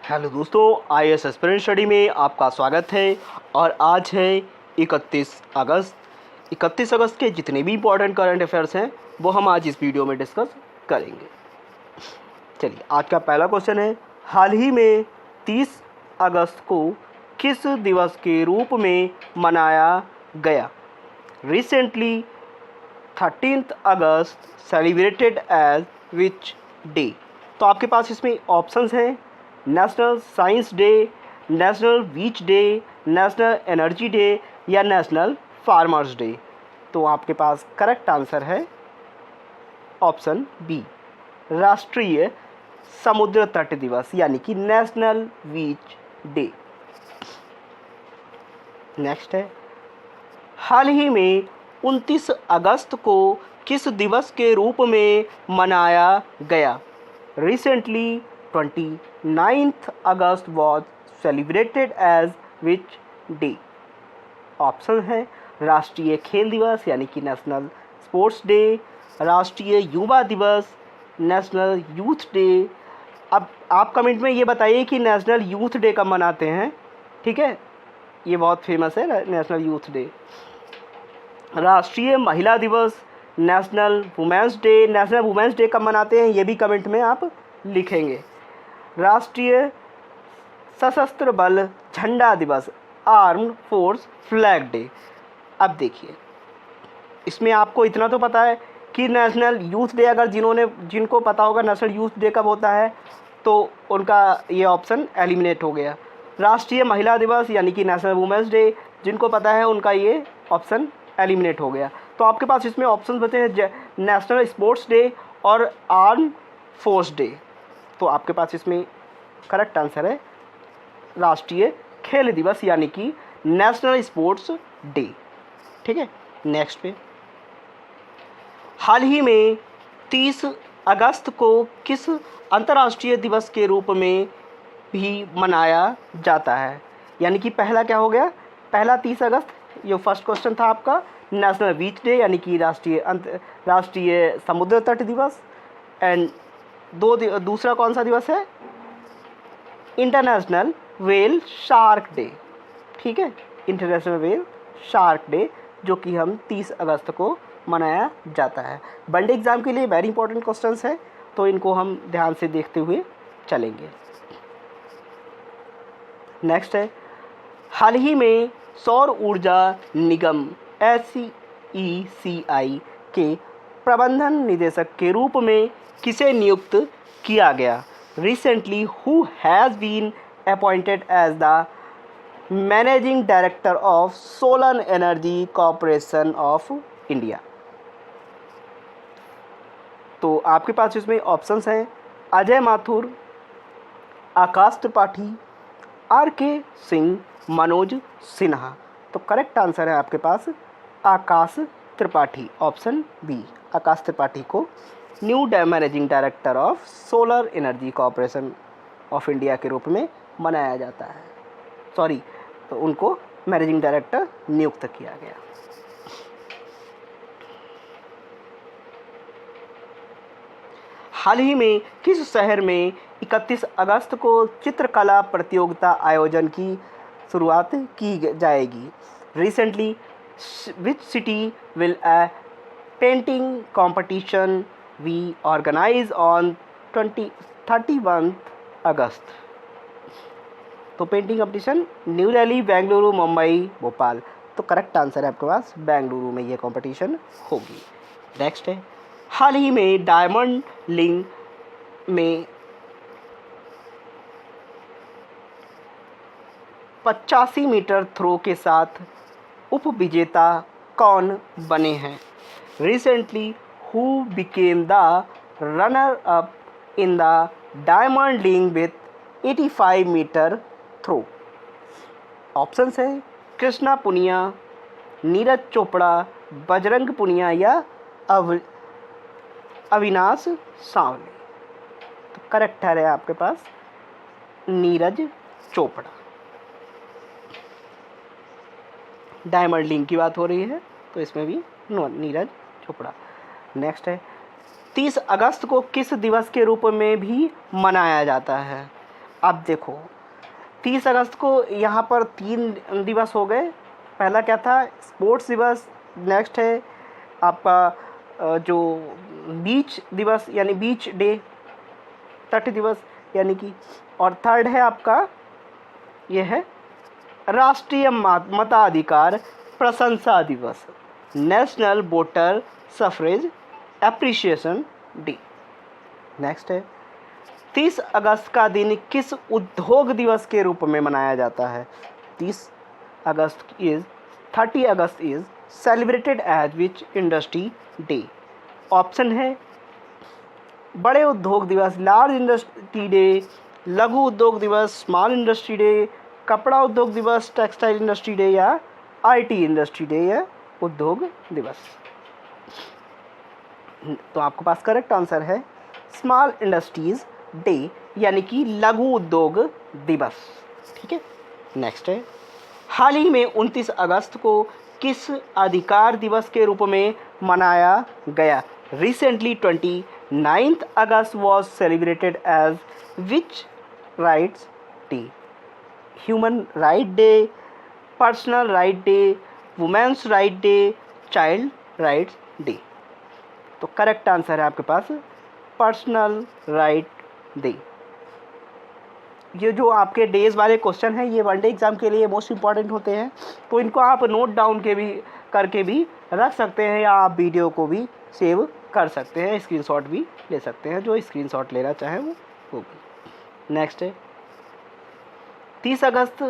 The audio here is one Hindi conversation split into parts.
हेलो दोस्तों, आईएएस एस्पिरेंट स्टडी में आपका स्वागत है। और आज है 31 अगस्त। 31 अगस्त के जितने भी इम्पोर्टेंट करंट अफेयर्स हैं वो हम आज इस वीडियो में डिस्कस करेंगे। चलिए, आज का पहला क्वेश्चन है, हाल ही में 30 अगस्त को किस दिवस के रूप में मनाया गया? Recently 13th August celebrated as which day? तो आपके पास इसमें ऑप्शंस हैं, national science day, national beach day, national energy day या नेशनल फार्मर्स डे। तो आपके पास करेक्ट आंसर है ऑप्शन बी, राष्ट्रीय समुद्र तट दिवस यानी कि नेशनल बीच डे। नेक्स्ट है, हाल ही में 29 अगस्त को किस दिवस के रूप में मनाया गया? Recently 29th August was celebrated as which day? Option है, राष्ट्रीय खेल दिवस यानी कि नेशनल स्पोर्ट्स डे, राष्ट्रीय युवा दिवस, नेशनल यूथ डे। अब आप कमेंट में ये बताइए कि नेशनल यूथ डे कब मनाते हैं। ठीक है, ये बहुत फेमस है नेशनल यूथ डे। राष्ट्रीय महिला दिवस, national women's day. National women's day कब मनाते हैं ये भी कमेंट में आप लिखेंगे। राष्ट्रीय सशस्त्र बल झंडा दिवस, आर्म्ड फोर्स फ्लैग डे। अब देखिए, इसमें आपको इतना तो पता है कि नेशनल यूथ डे, अगर जिनको पता होगा नेशनल यूथ डे कब होता है तो उनका ये ऑप्शन एलिमिनेट हो गया। राष्ट्रीय महिला दिवस यानी कि नेशनल वुमेंस डे, जिनको पता है उनका ये ऑप्शन एलिमिनेट हो गया। तो आपके पास इसमें ऑप्शन बचे हैं नेशनल स्पोर्ट्स डे और आर्म फोर्स डे। तो आपके पास इसमें करेक्ट आंसर है राष्ट्रीय खेल दिवस यानी कि नेशनल स्पोर्ट्स डे। ठीक है, नेक्स्ट पे, हाल ही में 30 अगस्त को किस अंतर्राष्ट्रीय दिवस के रूप में भी मनाया जाता है? यानी कि पहला क्या हो गया, पहला 30 अगस्त, ये फर्स्ट क्वेश्चन था आपका, नेशनल बीच डे यानी कि राष्ट्रीय समुद्र तट दिवस। एंड दूसरा कौन सा दिवस है? International whale shark day. ठीक है, इंटरनेशनल व्हेल शार्क डे, जो कि हम 30 अगस्त को मनाया जाता है। वनडे एग्जाम के लिए वेरी इंपॉर्टेंट क्वेश्चंस है, तो इनको हम ध्यान से देखते हुए चलेंगे। नेक्स्ट है, हाल ही में सौर ऊर्जा निगम SECI के प्रबंधन निदेशक के रूप में किसे नियुक्त किया गया? Recently who has been appointed as the managing director of solar energy corporation of India? तो आपके पास इसमें ऑप्शंस हैं, अजय माथुर, आकाश त्रिपाठी, RK सिंह, मनोज सिन्हा। तो करेक्ट आंसर है आपके पास आकाश त्रिपाठी, ऑप्शन बी, आकाश त्रिपाठी को new managing director of solar energy corporation of India के रूप में मनाया जाता है। तो उनको मैनेजिंग डायरेक्टर नियुक्त किया गया। हाल ही में किस शहर में 31 अगस्त को चित्रकला प्रतियोगिता आयोजन की शुरुआत की जाएगी? Recently which city will a painting competition we organize on 31 August? तो painting competition New Delhi, Bengaluru, Mumbai, Bhopal. तो करेक्ट आंसर है आपके पास बेंगलुरु में ये कंपटीशन होगी। नेक्स्ट है, हाल ही में डायमंड लीग में 85 मीटर थ्रो के साथ उप विजेता कौन बने हैं? Recently who became the runner up in the diamond league with 85 metre throw? Options है, कृष्णा पुनिया, नीरज चोपड़ा, बजरंग पुनिया या अविनाश सांवले। तो करेक्ट है आपके पास नीरज चोपड़ा। डायमंड लीग की बात हो रही है तो इसमें भी नीरज चोपड़ा। नेक्स्ट है, 30 अगस्त को किस दिवस के रूप में भी मनाया जाता है? अब देखो 30 अगस्त को यहाँ पर 3 दिवस हो गए। पहला क्या था, स्पोर्ट्स दिवस। नेक्स्ट है आपका जो बीच दिवस यानी बीच डे, तट दिवस यानी कि, और थर्ड है आपका ये है राष्ट्रीय मताधिकार प्रशंसा दिवस, national voter suffrage appreciation day. Next है 30 अगस्त का दिन किस उद्योग दिवस के रूप में मनाया जाता है? 30 August is celebrated as which industry day? Option है बड़े उद्योग दिवस, लार्ज इंडस्ट्री डे, लघु उद्योग दिवस, स्मॉल इंडस्ट्री डे, कपड़ा उद्योग दिवस, टेक्सटाइल इंडस्ट्री डे, या आईटी इंडस्ट्री डे या उद्योग दिवस। तो आपके पास करेक्ट आंसर है स्मॉल इंडस्ट्रीज डे यानी कि लघु उद्योग दिवस। ठीक है, नेक्स्ट है हाल ही में 29 अगस्त को किस अधिकार दिवस के रूप में मनाया गया? Recently 29th August was celebrated as which rights day? Human right day, personal right day, women's right day, child rights day. तो करेक्ट आंसर है आपके पास पर्सनल राइट डे। ये जो आपके डेज वाले क्वेश्चन हैं ये वनडे एग्ज़ाम के लिए मोस्ट इंपॉर्टेंट होते हैं, तो इनको आप नोट डाउन करके भी रख सकते हैं, या आप वीडियो को भी सेव कर सकते हैं, स्क्रीनशॉट भी ले सकते हैं, जो स्क्रीनशॉट लेना चाहें वो भी। नेक्स्ट है 30 अगस्त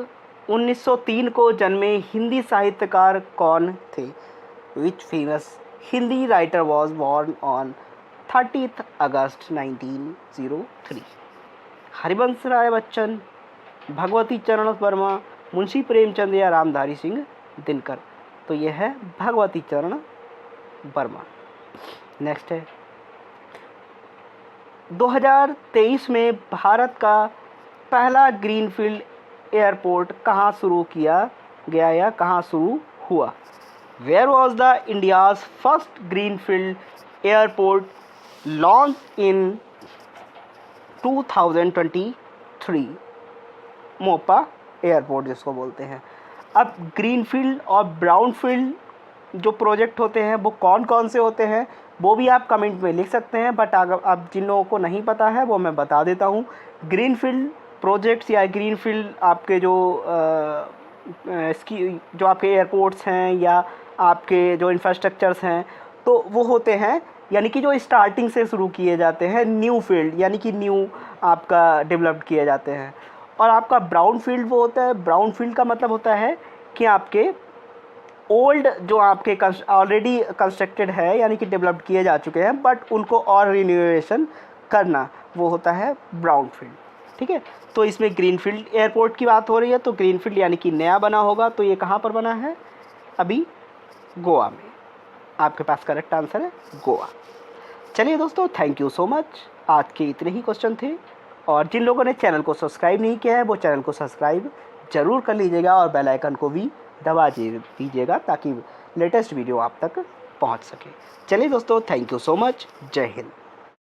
1903 को जन्मे हिंदी साहित्यकार कौन थे? Which famous Hindi writer was born on 30th अगस्त 1903? हरिवंश राय बच्चन, भगवती चरण वर्मा, मुंशी प्रेमचंद या रामधारी सिंह दिनकर? तो ये है भगवती चरण वर्मा। नेक्स्ट है 2023 में भारत का पहला ग्रीनफील्ड एयरपोर्ट कहाँ शुरू किया गया या कहाँ शुरू हुआ? Where was the India's first greenfield airport launch in 2023? Mopa airport जिसको बोलते हैं। अब ग्रीनफील्ड और ब्राउनफील्ड जो प्रोजेक्ट होते हैं वो कौन कौन से होते हैं वो भी आप कमेंट में लिख सकते हैं, बट अगर आप जिन लोगों को नहीं पता है वो मैं बता देता हूँ। ग्रीनफील्ड प्रोजेक्ट्स या ग्रीनफील्ड आपके जो आपके एयरपोर्ट्स हैं या आपके जो इंफ्रास्ट्रक्चर्स हैं तो वो होते हैं यानी कि जो स्टार्टिंग से शुरू किए जाते हैं, न्यू फील्ड यानी कि न्यू आपका डेवलप्ड किए जाते हैं। और आपका ब्राउन फील्ड वो होता है, ब्राउन फील्ड का मतलब होता है कि आपके ओल्ड जो आपके ऑलरेडी कंस्ट्रक्टेड है यानी कि डेवलप्ड किए जा चुके हैं बट उनको और रिन्यूएशन करना, वो होता है ब्राउन फील्ड। ठीक है, तो इसमें ग्रीनफील्ड एयरपोर्ट की बात हो रही है, तो ग्रीनफील्ड यानी कि नया बना होगा, तो ये कहाँ पर बना है? अभी गोवा में। आपके पास करेक्ट आंसर है गोवा। चलिए दोस्तों, थैंक यू सो मच। आज के इतने ही क्वेश्चन थे, और जिन लोगों ने चैनल को सब्सक्राइब नहीं किया है वो चैनल को सब्सक्राइब ज़रूर कर लीजिएगा और बेल आइकन को भी दबा दीजिएगा ताकि लेटेस्ट वीडियो आप तक पहुंच सके। चलिए दोस्तों, थैंक यू सो मच। जय हिंद।